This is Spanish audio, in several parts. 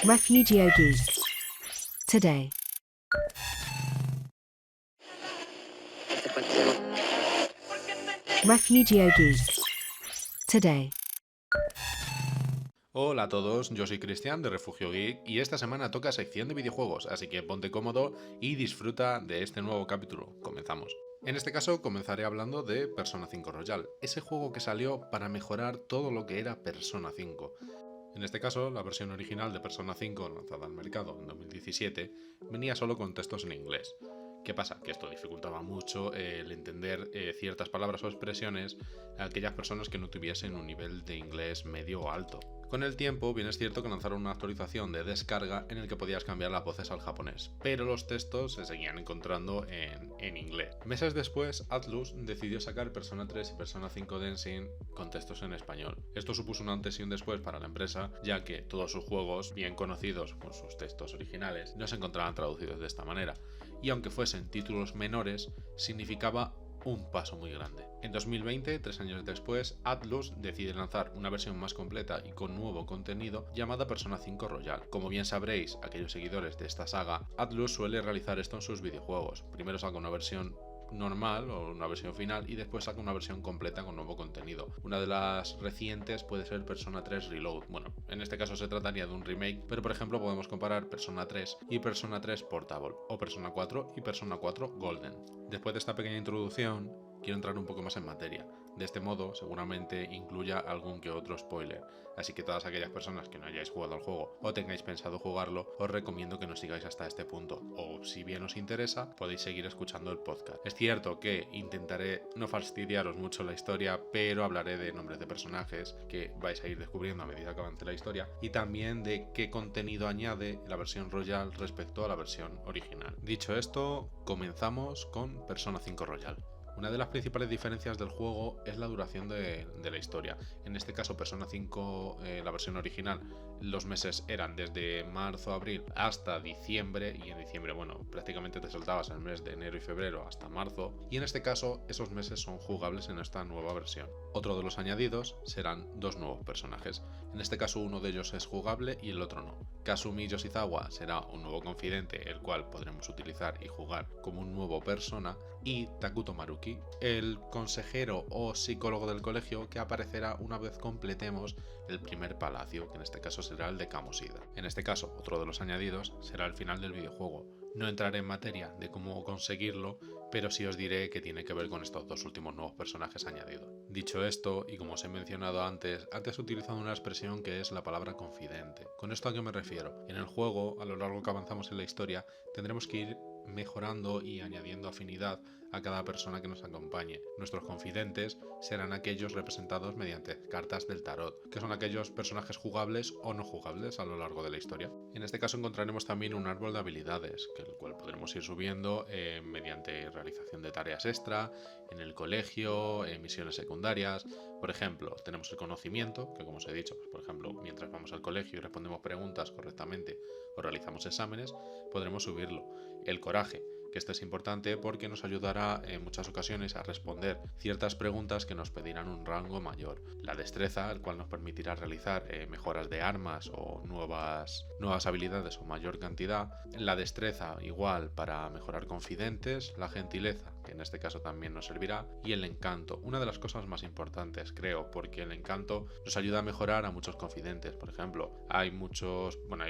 Refugio Geeks. Today. Refugio Geeks. Today. Hola a todos, yo soy Cristian de Refugio Geek y esta semana toca sección de videojuegos, así que ponte cómodo y disfruta de este nuevo capítulo. Comenzamos. En este caso comenzaré hablando de Persona 5 Royal, ese juego que salió para mejorar todo lo que era Persona 5. En este caso, la versión original de Persona 5, lanzada al mercado en 2017, venía solo con textos en inglés. ¿Qué pasa? Que esto dificultaba mucho el entender ciertas palabras o expresiones a aquellas personas que no tuviesen un nivel de inglés medio o alto. Con el tiempo, bien es cierto que lanzaron una actualización de descarga en el que podías cambiar las voces al japonés, pero los textos se seguían encontrando en inglés. Meses después, Atlus decidió sacar Persona 3 y Persona 5 Dancing con textos en español. Esto supuso un antes y un después para la empresa, ya que todos sus juegos, bien conocidos con sus textos originales, no se encontraban traducidos de esta manera, y aunque fuesen títulos menores, significaba un paso muy grande. En 2020, 3 años después, Atlus decide lanzar una versión más completa y con nuevo contenido llamada Persona 5 Royal. Como bien sabréis, aquellos seguidores de esta saga, Atlus suele realizar esto en sus videojuegos. Primero saca una versión normal o una versión final y después saca una versión completa con nuevo contenido. Una de las recientes puede ser Persona 3 Reload. Bueno, en este caso se trataría de un remake, pero por ejemplo podemos comparar Persona 3 y Persona 3 Portable o Persona 4 y Persona 4 Golden. Después de esta pequeña introducción, quiero entrar un poco más en materia. De este modo, seguramente incluya algún que otro spoiler, así que todas aquellas personas que no hayáis jugado al juego o tengáis pensado jugarlo, os recomiendo que nos sigáis hasta este punto, o si bien os interesa, podéis seguir escuchando el podcast. Es cierto que intentaré no fastidiaros mucho la historia, pero hablaré de nombres de personajes que vais a ir descubriendo a medida que avance la historia y también de qué contenido añade la versión Royal respecto a la versión original. Dicho esto, comenzamos con Persona 5 Royal. Una de las principales diferencias del juego es la duración de la historia. En este caso, Persona 5, la versión original, los meses eran desde marzo, abril hasta diciembre, y en diciembre, bueno, prácticamente te saltabas el mes de enero y febrero hasta marzo, y en este caso esos meses son jugables en esta nueva versión. Otro de los añadidos serán dos nuevos personajes. En este caso uno de ellos es jugable y el otro no. Kasumi Yoshizawa será un nuevo confidente, el cual podremos utilizar y jugar como un nuevo persona, y Takuto Maruki, el consejero o psicólogo del colegio que aparecerá una vez completemos el primer palacio, que en este caso será el de Kamoshida. En este caso, otro de los añadidos será el final del videojuego. No entraré en materia de cómo conseguirlo, pero sí os diré que tiene que ver con estos dos últimos nuevos personajes añadidos. Dicho esto, y como os he mencionado antes he utilizado una expresión que es la palabra confidente. ¿Con esto a qué me refiero? En el juego, a lo largo que avanzamos en la historia, tendremos que ir mejorando y añadiendo afinidad a cada persona que nos acompañe. Nuestros confidentes serán aquellos representados mediante cartas del tarot, que son aquellos personajes jugables o no jugables a lo largo de la historia. En este caso encontraremos también un árbol de habilidades, el cual podremos ir subiendo mediante realización de tareas extra, en el colegio, en misiones secundarias. Por ejemplo, tenemos el conocimiento, que como os he dicho, pues, por ejemplo, mientras vamos al colegio y respondemos preguntas correctamente o realizamos exámenes, podremos subirlo. El coraje, que esto es importante porque nos ayudará en muchas ocasiones a responder ciertas preguntas que nos pedirán un rango mayor. La destreza, el cual nos permitirá realizar mejoras de armas o nuevas habilidades o mayor cantidad. La destreza igual para mejorar confidentes. La gentileza, que en este caso también nos servirá. Y el encanto, una de las cosas más importantes creo, porque el encanto nos ayuda a mejorar a muchos confidentes. Por ejemplo, hay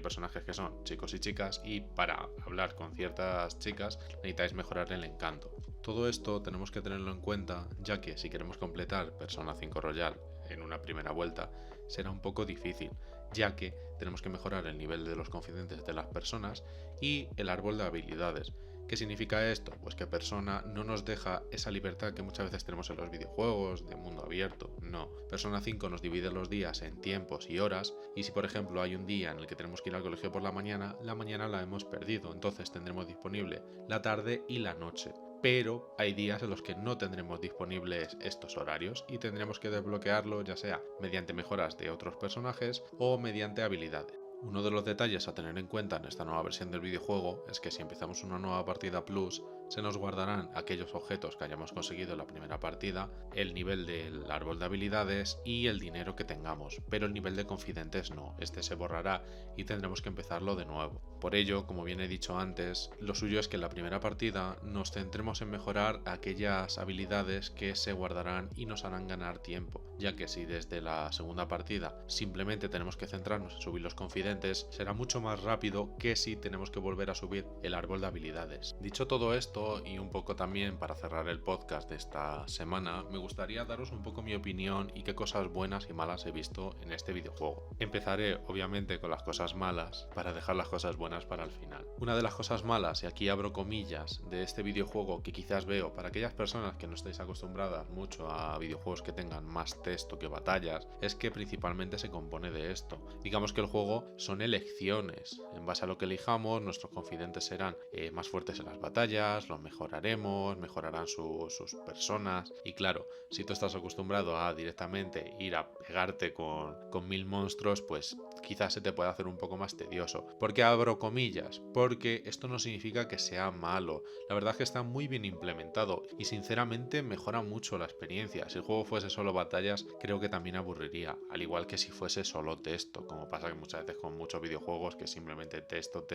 personajes que son chicos y chicas, y para hablar con ciertas chicas necesitáis mejorar el encanto. Todo esto tenemos que tenerlo en cuenta, ya que si queremos completar Persona 5 Royal en una primera vuelta será un poco difícil, ya que tenemos que mejorar el nivel de los confidentes de las personas y el árbol de habilidades. ¿Qué significa esto? Pues que Persona no nos deja esa libertad que muchas veces tenemos en los videojuegos de mundo abierto. No, Persona 5 nos divide los días en tiempos y horas, y si por ejemplo hay un día en el que tenemos que ir al colegio por la mañana la hemos perdido, entonces tendremos disponible la tarde y la noche. Pero hay días en los que no tendremos disponibles estos horarios y tendremos que desbloquearlo ya sea mediante mejoras de otros personajes o mediante habilidades. Uno de los detalles a tener en cuenta en esta nueva versión del videojuego es que si empezamos una nueva partida Plus, se nos guardarán aquellos objetos que hayamos conseguido en la primera partida, el nivel del árbol de habilidades y el dinero que tengamos, pero el nivel de confidentes no, este se borrará y tendremos que empezarlo de nuevo. Por ello, como bien he dicho antes, lo suyo es que en la primera partida nos centremos en mejorar aquellas habilidades que se guardarán y nos harán ganar tiempo, ya que si desde la segunda partida simplemente tenemos que centrarnos en subir los confidentes, será mucho más rápido que si tenemos que volver a subir el árbol de habilidades. Dicho todo esto, y un poco también para cerrar el podcast de esta semana, me gustaría daros un poco mi opinión y qué cosas buenas y malas he visto en este videojuego. Empezaré obviamente con las cosas malas para dejar las cosas buenas para el final. Una de las cosas malas, y aquí abro comillas, de este videojuego que quizás veo para aquellas personas que no estáis acostumbradas mucho a videojuegos que tengan más texto que batallas, es que principalmente se compone de esto. Digamos que el juego son elecciones. En base a lo que elijamos, nuestros confidentes serán más fuertes en las batallas, los mejoraremos, mejorarán sus personas. Y claro, si tú estás acostumbrado a directamente ir a pegarte con 1000 monstruos, pues quizás se te puede hacer un poco más tedioso. ¿Por qué abro comillas? Porque esto no significa que sea malo. La verdad es que está muy bien implementado y sinceramente mejora mucho la experiencia. Si el juego fuese solo batallas, creo que también aburriría, al igual que si fuese solo texto, como pasa que muchas veces con muchos videojuegos que simplemente texto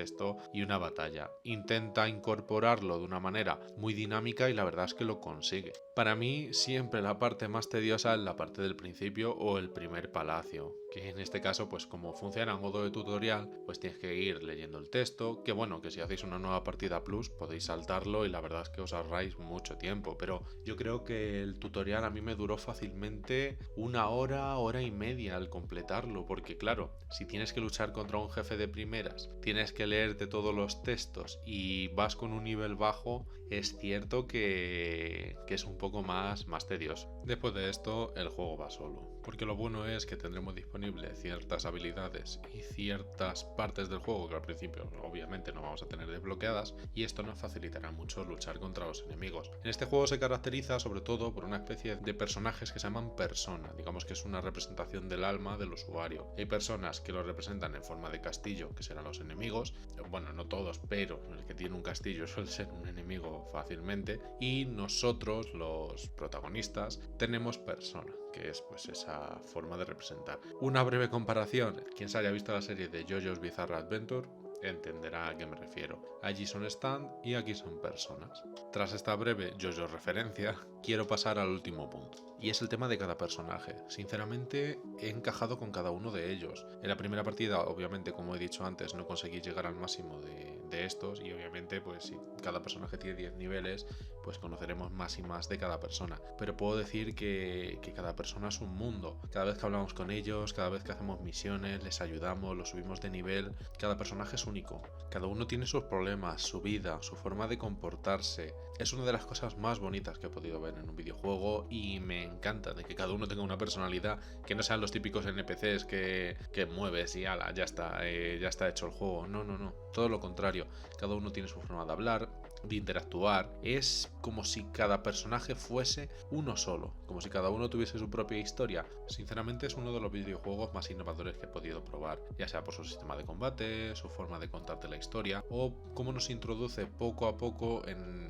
y una batalla. Intenta incorporarlo de una manera muy dinámica y la verdad es que lo consigue. Para mí siempre la parte más tediosa es la parte del principio o el primer palacio, que en este caso pues como funciona en modo de tutorial, pues tienes que ir leyendo el texto, que bueno, que si hacéis una nueva partida plus podéis saltarlo y la verdad es que os ahorráis mucho tiempo, pero yo creo que el tutorial a mí me duró fácilmente una hora, hora y media al completarlo, porque claro, si tienes que luchar contra un jefe de primeras, tienes que leerte todos los textos y vas con un nivel bajo, es cierto que es un poco más tedioso. Después de esto, el juego va solo, porque lo bueno es que tendremos disponible ciertas habilidades y ciertas partes del juego que al principio obviamente no vamos a tener desbloqueadas, y esto nos facilitará mucho luchar contra los enemigos. En este juego se caracteriza sobre todo por una especie de personajes que se llaman persona, digamos que es una representación del alma del usuario. Hay personas que lo representan en forma de castillo, que serán los enemigos, bueno, no todos, pero el que tiene un castillo suele ser un enemigo fácilmente, y nosotros los protagonistas tenemos persona, que es pues esa forma de representar. Una breve comparación, quien se haya visto la serie de JoJo's Bizarre Adventure entenderá a qué me refiero. Allí son stand y aquí son personas. Tras esta breve JoJo referencia, quiero pasar al último punto, y es el tema de cada personaje. Sinceramente, he encajado con cada uno de ellos. En la primera partida, obviamente, como he dicho antes, no conseguí llegar al máximo de estos, y obviamente, pues si cada personaje tiene 10 niveles, pues conoceremos más y más de cada persona. Pero puedo decir que cada persona es un mundo. Cada vez que hablamos con ellos, cada vez que hacemos misiones, les ayudamos, los subimos de nivel, cada personaje es único. Cada uno tiene sus problemas, su vida, su forma de comportarse. Es una de las cosas más bonitas que he podido ver en un videojuego, y me encanta de que cada uno tenga una personalidad, que no sean los típicos NPCs que mueves y ala, ya está hecho el juego. No. Todo lo contrario. Cada uno tiene su forma de hablar, de interactuar. Es como si cada personaje fuese uno solo, como si cada uno tuviese su propia historia. Sinceramente es uno de los videojuegos más innovadores que he podido probar, ya sea por su sistema de combate, su forma de contarte la historia, o cómo nos introduce poco a poco en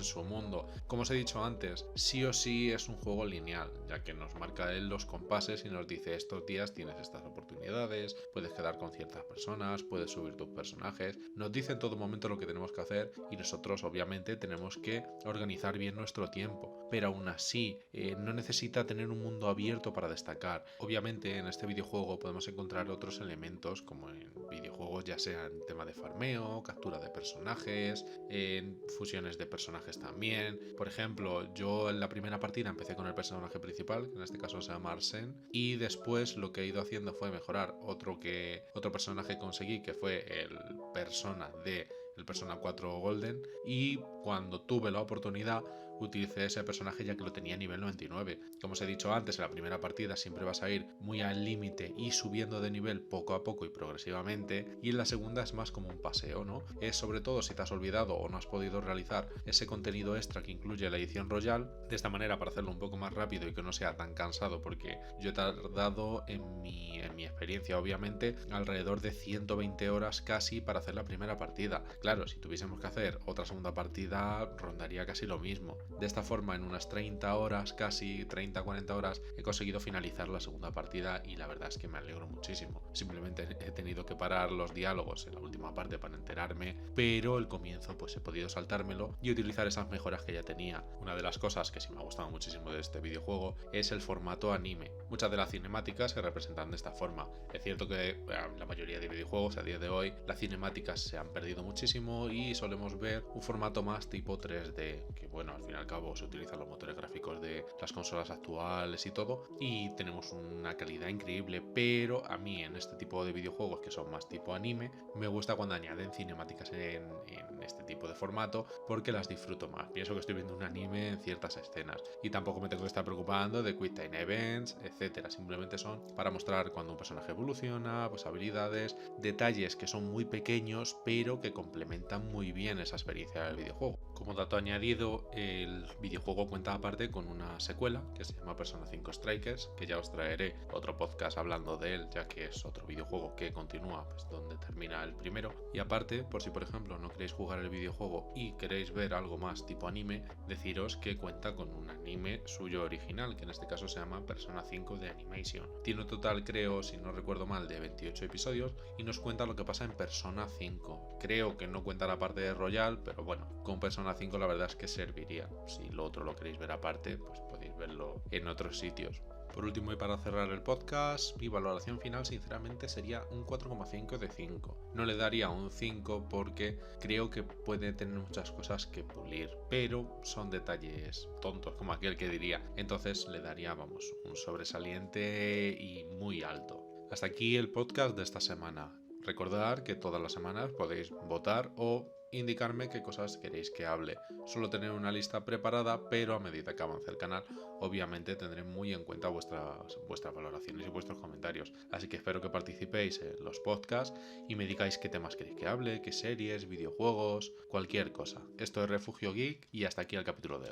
su mundo. Como os he dicho antes, sí o sí es un juego lineal, ya que nos marca él los compases y nos dice: estos días tienes estas oportunidades, puedes quedar con ciertas personas, puedes subir tus personajes. Nos dice en todo momento lo que tenemos que hacer, y nosotros obviamente tenemos que organizar bien nuestro tiempo, pero aún así no necesita tener un mundo abierto para destacar. Obviamente en este videojuego podemos encontrar otros elementos, como en videojuegos ya sea en tema de farmeo, captura de personajes, en fusiones de personajes también. Por ejemplo, yo en la primera partida empecé con el personaje principal, que en este caso se llama Arsène, y después lo que he ido haciendo fue mejorar otro personaje que conseguí, que fue el persona de el Persona 4 Golden, y cuando tuve la oportunidad utilicé ese personaje ya que lo tenía a nivel 99. Como os he dicho antes, en la primera partida siempre vas a ir muy al límite y subiendo de nivel poco a poco y progresivamente, y en la segunda es más como un paseo, ¿no? Es sobre todo si te has olvidado o no has podido realizar ese contenido extra que incluye la edición Royal, de esta manera para hacerlo un poco más rápido y que no sea tan cansado, porque yo he tardado en mi experiencia obviamente alrededor de 120 horas casi para hacer la primera partida. Claro, si tuviésemos que hacer otra segunda partida rondaría casi lo mismo. De esta forma, en unas 30 horas, casi 30-40 horas, he conseguido finalizar la segunda partida y la verdad es que me alegro muchísimo. Simplemente he tenido que parar los diálogos en la última parte para enterarme, pero el comienzo pues he podido saltármelo y utilizar esas mejoras que ya tenía. Una de las cosas que sí me ha gustado muchísimo de este videojuego es el formato anime. Muchas de las cinemáticas se representan de esta forma. Es cierto que en la mayoría de videojuegos a día de hoy las cinemáticas se han perdido muchísimo y solemos ver un formato más tipo 3D, que bueno, al fin y al cabo se utilizan los motores gráficos de las consolas actuales y todo, y tenemos una calidad increíble, pero a mí en este tipo de videojuegos que son más tipo anime, me gusta cuando añaden cinemáticas en este tipo de formato porque las disfruto más. Pienso que estoy viendo un anime en ciertas escenas y tampoco me tengo que estar preocupando de Quick Time Events, etcétera. Simplemente son para mostrar cuando un personaje evoluciona, pues habilidades, detalles que son muy pequeños pero que complementan muy bien esa experiencia del videojuego. Como dato añadido, el videojuego cuenta aparte con una secuela que se llama Persona 5 Strikers, que ya os traeré otro podcast hablando de él, ya que es otro videojuego que continúa pues donde termina el primero. Y aparte, por si por ejemplo no queréis jugar el videojuego y queréis ver algo más tipo anime, deciros que cuenta con un anime suyo original, que en este caso se llama Persona 5 de Animation. Tiene un total, creo, si no recuerdo mal, de 28 episodios y nos cuenta lo que pasa en Persona 5. Creo que no cuenta la parte de Royal, pero bueno, con Persona 5 la verdad es que serviría. Si lo otro lo queréis ver aparte, pues podéis verlo en otros sitios. Por último y para cerrar el podcast, mi valoración final sinceramente sería un 4,5 de 5. No le daría un 5 porque creo que puede tener muchas cosas que pulir, pero son detalles tontos, como aquel que diría. Entonces le daría, vamos, un sobresaliente y muy alto. Hasta aquí el podcast de esta semana. Recordad que todas las semanas podéis votar o indicarme qué cosas queréis que hable. Suelo tener una lista preparada, pero a medida que avance el canal, obviamente tendré muy en cuenta vuestras valoraciones y vuestros comentarios. Así que espero que participéis en los podcasts y me digáis qué temas queréis que hable, qué series, videojuegos, cualquier cosa. Esto es Refugio Geek y hasta aquí el capítulo de hoy.